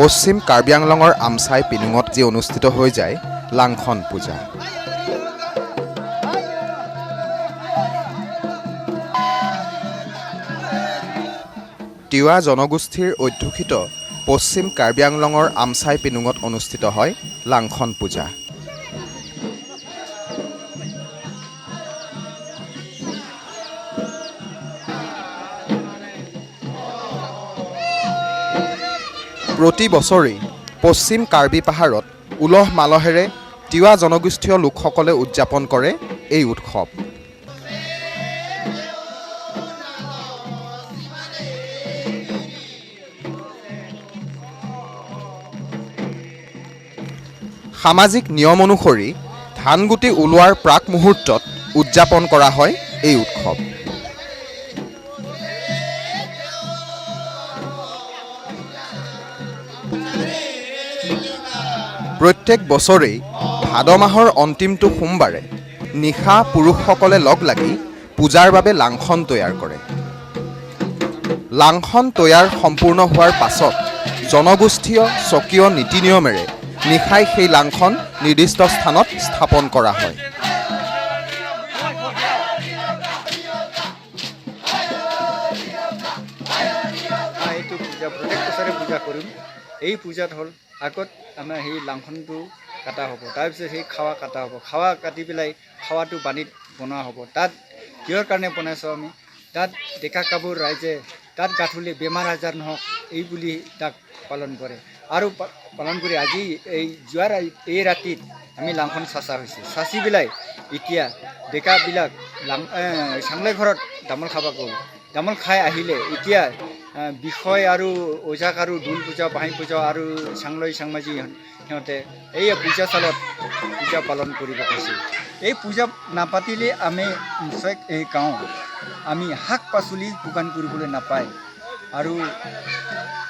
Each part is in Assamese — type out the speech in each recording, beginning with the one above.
পশ্চিম কাৰ্বি আংলঙৰ আমচাই পিনুঙত যি অনুষ্ঠিত হৈ যায় লাংখন পূজা। তিৱা জনগোষ্ঠীৰ অধ্যুষিত পশ্চিম কাৰ্বি আংলঙৰ আমচাই পিনুঙত অনুষ্ঠিত হয় লাংখন পূজা। প্ৰতি বছৰেই পশ্চিম কাৰ্বি পাহাৰত উলহ মালহেৰে তিৱা জনগোষ্ঠীয় লোকসকলে উদযাপন কৰে এই উৎসৱ। সামাজিক নিয়ম অনুসৰি ধানগুটি ওলোৱাৰ প্ৰাক মুহূৰ্তত উদযাপন কৰা হয় এই উৎসৱ। প্ৰত্যেক বছৰেই ভাদ মাহৰ অন্তিমটো সোমবাৰে নিশা পুৰুষসকলে লগ লাগি পূজাৰ বাবে লাংখন তৈয়াৰ কৰে। লাংখন তৈয়াৰ সম্পূৰ্ণ হোৱাৰ পাছত জনগোষ্ঠীয় স্বকীয় নীতি নিয়মেৰে নিশাই সেই লাংখন নিৰ্দিষ্ট স্থানত স্থাপন কৰা হয়। এই পূজাত হ'ল আগত আমাৰ সেই লাংখনটো কাটা হ'ব, তাৰপিছত সেই খাৱা কাটা হ'ব। খাৱা কাটি পেলাই খাৱাটো পানীত বনোৱা হ'ব। তাত কিহৰ কাৰণে বনাইছোঁ আমি, তাত ডেকা কাপোৰ ৰাইজে তাত গাঁঠুলি বেমাৰ আজাৰ নহওক এই বুলি তাক পালন কৰে। আৰু পালন কৰি আজি এই ৰাতিত আমি লাংখন চাচা হৈছে। চাচি পেলাই এতিয়া ডেকাবিলাক চাংলাই ঘৰত তামোল খাব গ'ল। তামোল খাই আহিলে এতিয়া বিষয় আৰু ওজাক আৰু দোল পূজা বাঁহী পূজা আৰু চাংলৈ চাংমাজি সিহঁতে এই পূজা চালত পূজা পালন কৰিব কৈছে। এই পূজা নাপাতিলে আমি নিশ্চয় এই গাঁও আমি শাক পাচলি যোগান কৰিবলৈ নাপায় আৰু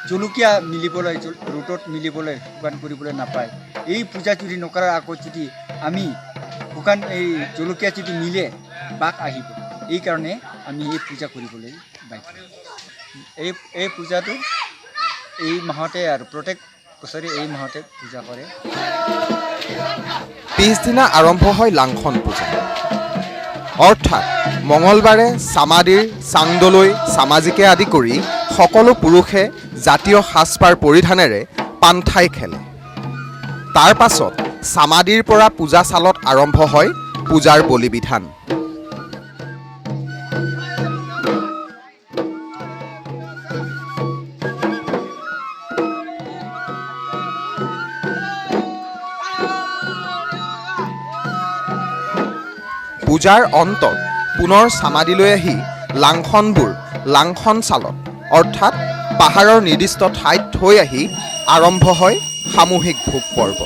জলকীয়া মিলিবলৈ ৰোটত মিলিবলৈ যোগান কৰিবলৈ নাপায়। এই পূজা যদি নকৰাৰ আগত যদি আমি শুকান এই জলকীয়া যদি মিলে বাক আহিব। এইকাৰণে আমি এই পূজা কৰিবলৈ বাধ্য। এই পূজাটো এই মাহতে আৰু প্ৰত্যেক বছৰে এই মাহতে পূজা কৰে। পিছদিনা আৰম্ভ হয় লাংখন পূজা, অৰ্থাৎ মঙলবাৰে চামাদিৰ চাংদলৈ চামাজিকে আদি কৰি সকলো পুৰুষে জাতীয় সাজপাৰ পৰিধানেৰে পাণঠাই খেলে। তাৰ পাছত চামাদিৰ পৰা পূজা চালত আৰম্ভ হয় পূজাৰ বলি বিধান। পূজাৰ অন্তত পুনৰ চামাদিলৈ আহি লাংখনবোৰ লাংখন চালত অৰ্থাৎ পাহাৰৰ নিৰ্দিষ্ট ঠাইত থৈ আহি আৰম্ভ হয় সামূহিক ভোগ পৰ্ব।